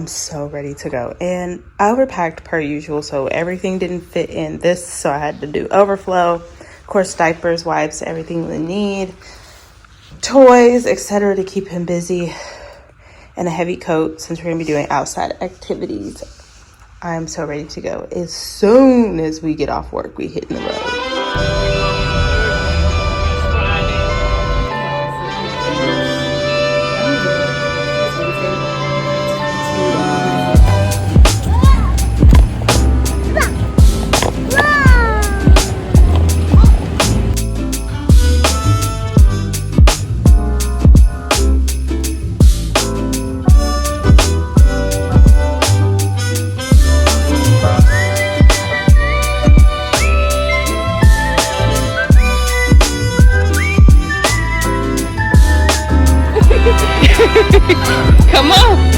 I'm so ready to go. And I overpacked per usual, so everything didn't fit in this, so I had to do overflow. Of course, diapers, wipes, everything we need, toys, etc. to keep him busy, and a heavy coat since we're gonna be doing outside activities. I'm so ready to go. As soon as we get off work, we hit the road. Come on.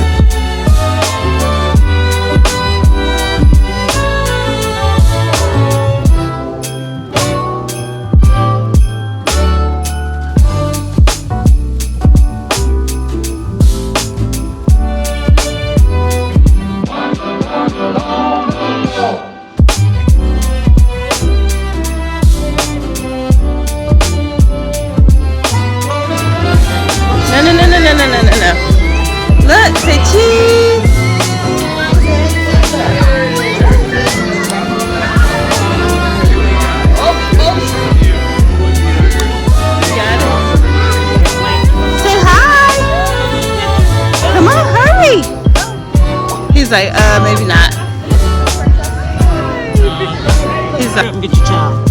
No. Look, say cheese. Got it. Say hi. Come on, hurry. He's like, maybe not. He's like, get your child.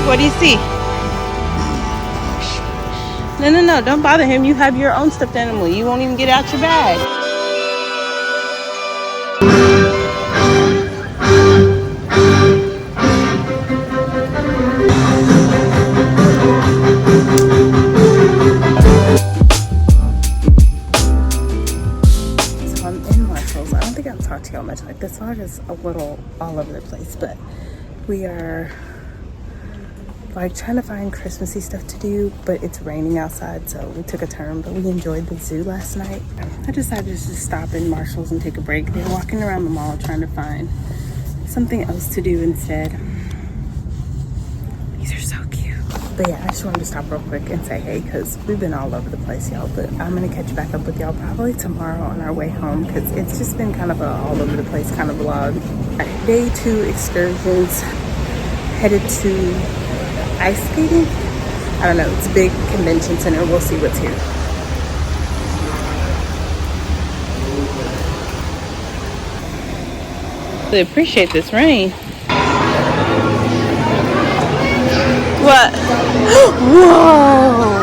What do you see? No, don't bother him. You have your own stuffed animal. You won't even get out your bag. So I'm in Marshall's. I don't think I've talked to y'all much. Like, this vlog is a little all over the place, but we are like trying to find Christmassy stuff to do, but it's raining outside, so we took a turn. But we enjoyed the zoo last night. I decided to just stop in Marshall's and take a break. They're walking around the mall trying to find something else to do instead. These are so cute. But yeah, I just wanted to stop real quick and say hey, because we've been all over the place, y'all. But I'm gonna catch back up with y'all probably tomorrow on our way home, because it's just been kind of a all over the place kind of vlog. Day 2 excursions, headed to ice skating. I don't know, it's a big convention center. We'll see what's here. I appreciate this rain. What? Whoa!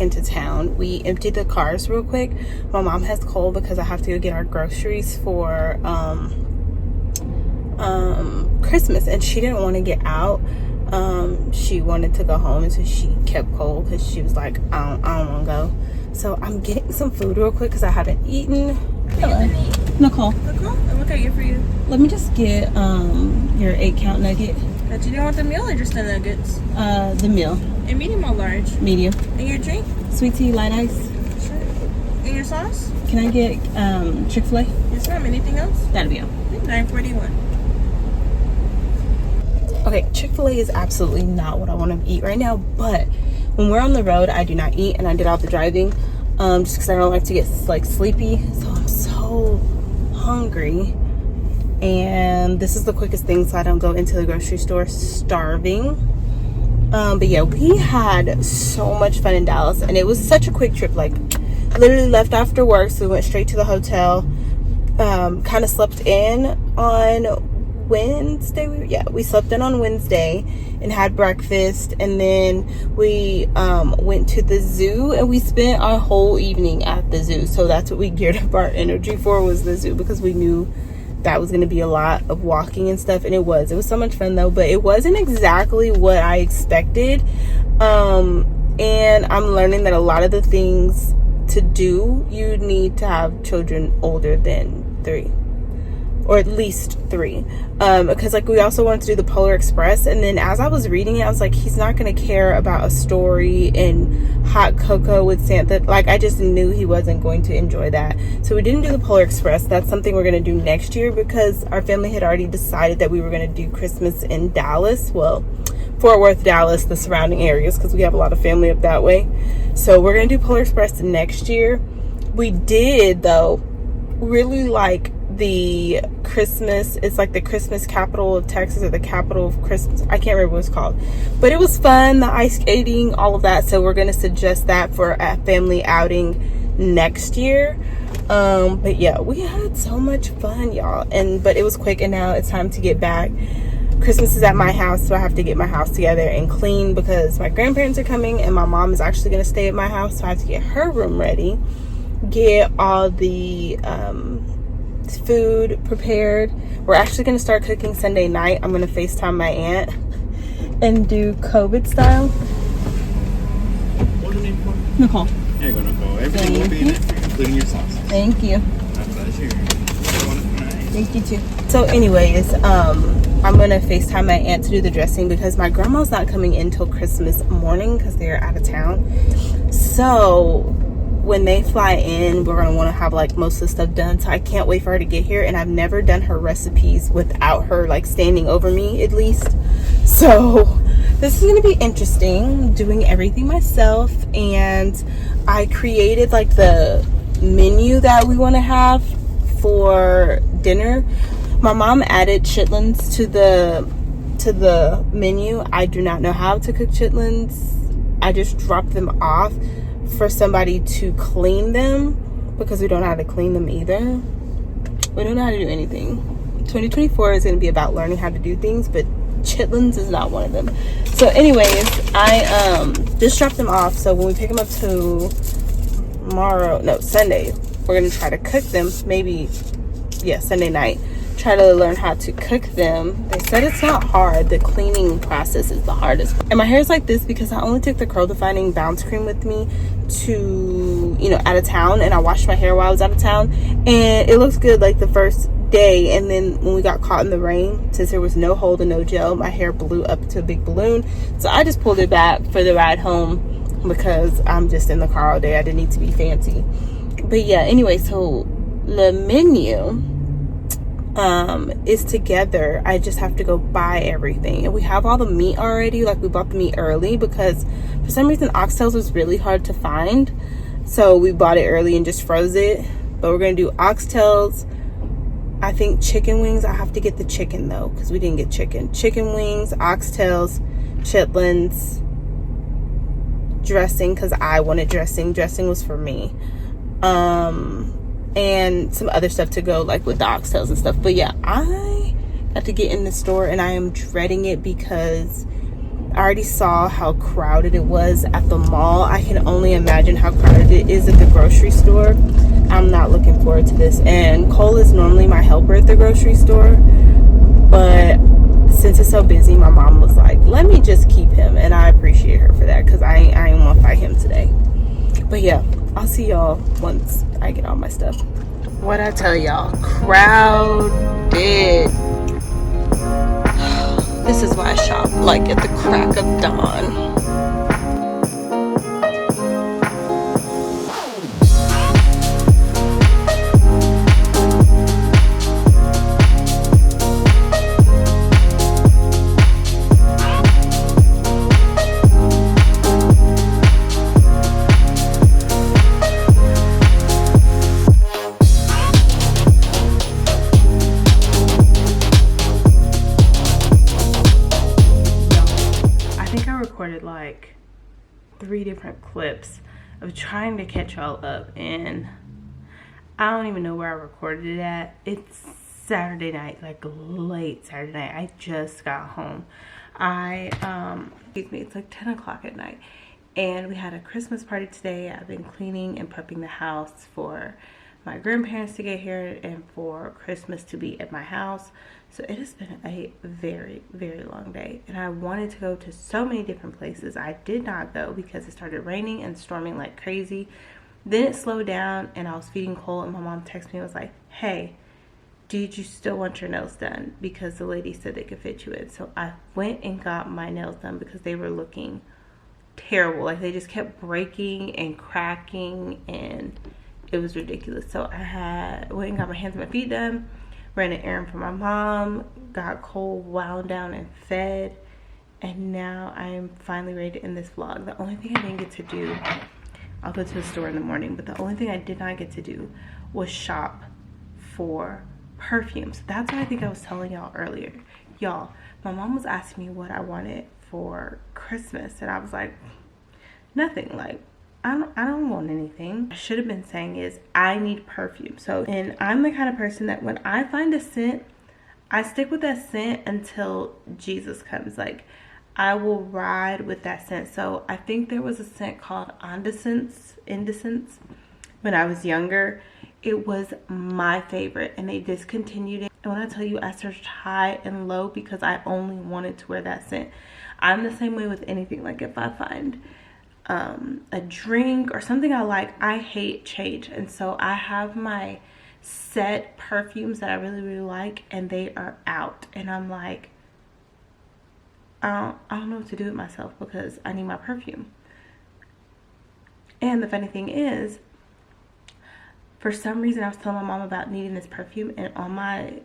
into town. We emptied the cars real quick. My mom has coal because I have to go get our groceries for Christmas, and she didn't want to get out. She wanted to go home, and so she kept coal because she was like, I don't want to go. So I'm getting some food real quick because I haven't eaten. Hello, Nicole. Nicole, and what can I get for you? Let me just get your 8-count nugget. But you don't want the meal or just the nuggets? The meal. And medium or large? Medium. And your drink? Sweet tea, light ice. Sure. And your sauce? Can I get Chick-fil-A? Yes, ma'am. Anything else? That'll be all. $9.41. Okay, Chick-fil-A is absolutely not what I want to eat right now, but when we're on the road, I do not eat, and I did all the driving just because I don't like to get like sleepy. So I'm so hungry, and this is the quickest thing so I don't go into the grocery store starving. But yeah, we had so much fun in Dallas, and it was such a quick trip. Like, literally left after work, so we went straight to the hotel. Kind of slept in on Wednesday. We slept in on Wednesday and had breakfast, and then we went to the zoo, and we spent our whole evening at the zoo. So that's what we geared up our energy for, was the zoo, because we knew that was going to be a lot of walking and stuff, and it was so much fun though, but it wasn't exactly what I expected. And I'm learning that a lot of the things to do, you need to have children older than 3, or at least 3, because like we also wanted to do the Polar Express, and then as I was reading it, I was like, he's not going to care about a story and hot cocoa with Santa. Like, I just knew he wasn't going to enjoy that, so we didn't do the Polar Express. That's something we're going to do next year, because our family had already decided that we were going to do Christmas in Dallas, well, Fort Worth, Dallas, the surrounding areas, because we have a lot of family up that way. So we're going to do Polar Express next year. We did though really like the Christmas, it's like the Christmas capital of Texas, or the capital of Christmas, I can't remember what it's called, but it was fun, the ice skating, all of that. So we're going to suggest that for a family outing next year. But yeah, we had so much fun, y'all, but it was quick, and now it's time to get back. Christmas is at my house, so I have to get my house together and clean, because my grandparents are coming, and my mom is actually going to stay at my house, so I have to get her room ready, get all the food prepared. We're actually going to start cooking Sunday night. I'm going to FaceTime my aunt and do COVID style. What's your name for? Nicole. There you go, Nicole. Everything will be in it, including your sauces. Thank you. My pleasure. Thank you too. So anyways, I'm going to FaceTime my aunt to do the dressing, because my grandma's not coming in till Christmas morning because they're out of town. So when they fly in, we're going to want to have like most of the stuff done. So I can't wait for her to get here, and I've never done her recipes without her like standing over me, at least. So this is going to be interesting, doing everything myself. And I created like the menu that we want to have for dinner. My mom added chitlins to the menu. I do not know how to cook chitlins. I just dropped them off for somebody to clean them, because we don't know how to clean them either. We don't know how to do anything. 2024 is going to be about learning how to do things, but chitlins is not one of them. So anyways, I just dropped them off, so when we pick them up Sunday, we're going to try to cook them. Maybe, yeah, Sunday night. Try to learn how to cook them. They said it's not hard. The cleaning process is the hardest. And my hair is like this because I only took the curl defining bounce cream with me to, out of town, and I washed my hair while I was out of town, and it looks good like the first day, and then when we got caught in the rain, since there was no hold and no gel, my hair blew up to a big balloon. So I just pulled it back for the ride home, because I'm just in the car all day. I didn't need to be fancy. But yeah, anyway, so the menu is together. I just have to go buy everything, and we have all the meat already. Like, we bought the meat early because for some reason oxtails was really hard to find, so we bought it early and just froze it. But we're gonna do oxtails, I think chicken wings. I have to get the chicken though, because we didn't get chicken wings, oxtails, chitlins, dressing because I wanted dressing was for me, and some other stuff to go like with the oxtails and stuff. But yeah, I got to get in the store, and I am dreading it because I already saw how crowded it was at the mall. I can only imagine how crowded it is at the grocery store. I'm not looking forward to this. And Cole is normally my helper at the grocery store, but since it's so busy, my mom was like, let me just keep him. And I appreciate her for that, because I ain't want to fight him today. But yeah, I'll see y'all once I get all my stuff. What I tell y'all, crowded. This is why I shop like at the crack of dawn. Like 3 different clips of trying to catch y'all up, and I don't even know where I recorded it at. It's Saturday night, like late Saturday night. I just got home. Excuse me, it's like 10 o'clock at night, and we had a Christmas party today. I've been cleaning and prepping the house for my grandparents to get here and for Christmas to be at my house. So it has been a very, very long day, and I wanted to go to so many different places. I did not go because it started raining and storming like crazy. Then it slowed down, and I was feeding Cole, and my mom texted me and was like, hey, did you still want your nails done? Because the lady said they could fit you in. So I went and got my nails done because they were looking terrible. Like, they just kept breaking and cracking, and it was ridiculous. So I went and got my hands and my feet done, ran an errand for my mom, got Cole wound down and fed, and now I am finally ready to end this vlog. The only thing I didn't get to do, I'll go to the store in the morning, but the only thing I did not get to do was shop for perfumes. That's what I think I was telling y'all earlier. Y'all, my mom was asking me what I wanted for Christmas, and I was like, nothing. Like, I don't want anything. I should have been saying is I need perfume. So, and I'm the kind of person that when I find a scent, I stick with that scent until Jesus comes. Like, I will ride with that scent. So I think there was a scent called Indecence when I was younger. It was my favorite, and they discontinued it. And when I tell you, I searched high and low because I only wanted to wear that scent. I'm the same way with anything. Like, if I find a drink or something I like, I hate change. And so I have my set perfumes that I really, really like, and they are out. And I'm like, I don't know what to do with myself because I need my perfume. And the funny thing is, for some reason, I was telling my mom about needing this perfume, and on my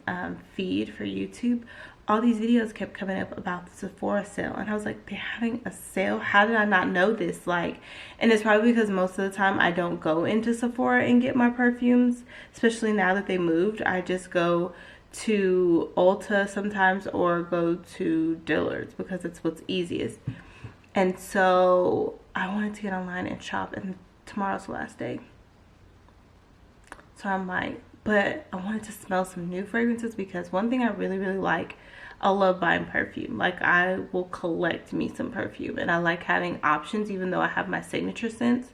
feed for YouTube, all these videos kept coming up about the Sephora sale, and I was like, they're having a sale? How did I not know this? Like, and it's probably because most of the time I don't go into Sephora and get my perfumes, especially now that they moved. I just go to Ulta sometimes or go to Dillard's because it's what's easiest. And so I wanted to get online and shop, and tomorrow's the last day. So I'm like, but I wanted to smell some new fragrances because one thing I really, really like, I love buying perfume. Like, I will collect me some perfume, and I like having options even though I have my signature scents.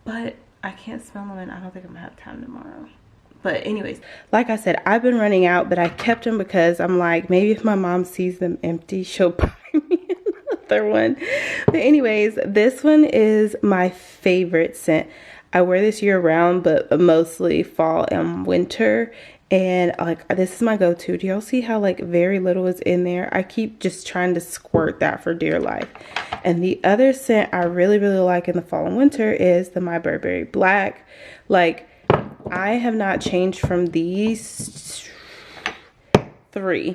But I can't smell them, and I don't think I'm gonna have time tomorrow. But anyways, like I said, I've been running out, but I kept them because I'm like, maybe if my mom sees them empty, she'll buy me another one. But anyways, this one is my favorite scent. I wear this year round, but mostly fall and winter. And like, this is my go-to. Do y'all see how like very little is in there? I keep just trying to squirt that for dear life. And the other scent I really, really like in the fall and winter is the My Burberry Black. Like, I have not changed from these 3.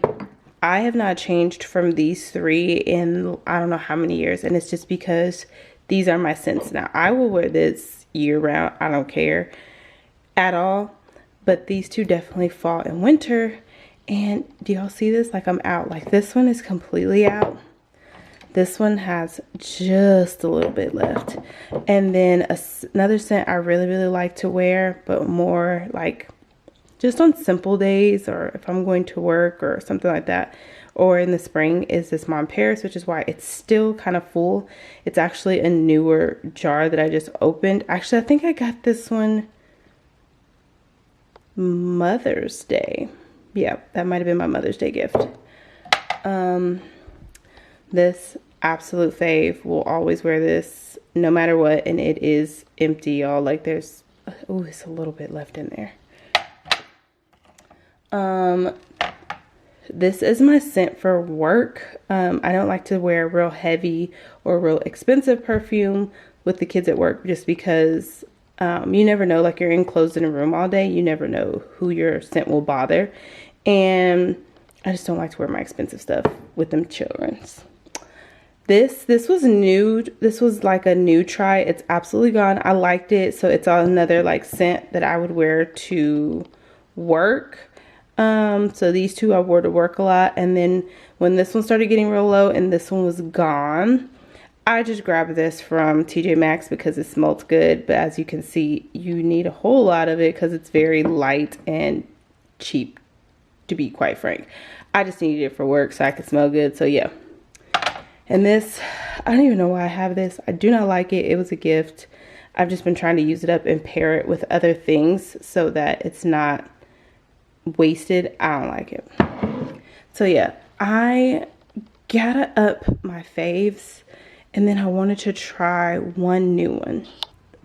I have not changed from these 3 in I don't know how many years. And it's just because these are my scents now. I will wear this year round. I don't care at all. But these 2 definitely fall and winter. And do y'all see this? Like, I'm out. Like, this one is completely out. This one has just a little bit left. And then another scent I really, really like to wear, but more like just on simple days or if I'm going to work or something like that, or in the spring is this Mom Paris, which is why it's still kind of full. It's actually a newer jar that I just opened. Actually, I think I got this one Mother's Day. Yeah, that might have been my Mother's Day gift. This absolute fave, will always wear this no matter what, and it is empty, y'all. Like there's, oh, it's a little bit left in there. This is my scent for work. I don't like to wear real heavy or real expensive perfume with the kids at work, just because you never know, like you're enclosed in a room all day, you never know who your scent will bother. And I just don't like to wear my expensive stuff with them children's. This was new. This was like a new try. It's absolutely gone. I liked it. So it's another like scent that I would wear to work. So these two I wore to work a lot. And then when this one started getting real low and this one was gone, I just grabbed this from TJ Maxx because it smelled good. But as you can see, you need a whole lot of it because it's very light and cheap, to be quite frank. I just needed it for work so I could smell good. So yeah. And this, I don't even know why I have this. I do not like it. It was a gift. I've just been trying to use it up and pair it with other things so that it's not wasted. I don't like it. So yeah, I gotta up my faves. And then I wanted to try one new one.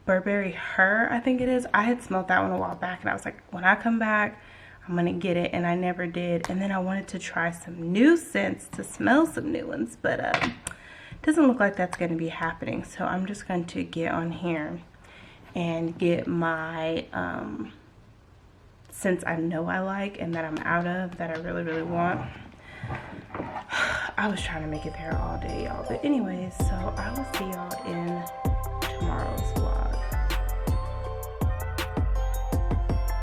Burberry Her, I think it is. I had smelled that one a while back and I was like, when I come back, I'm gonna get it, and I never did. And then I wanted to try some new scents, to smell some new ones, but it doesn't look like that's gonna be happening. So I'm just going to get on here and get my scents I know I like and that I'm out of, that I really, really want. I was trying to make it there all day, y'all. But anyways, so I will see y'all in tomorrow's vlog.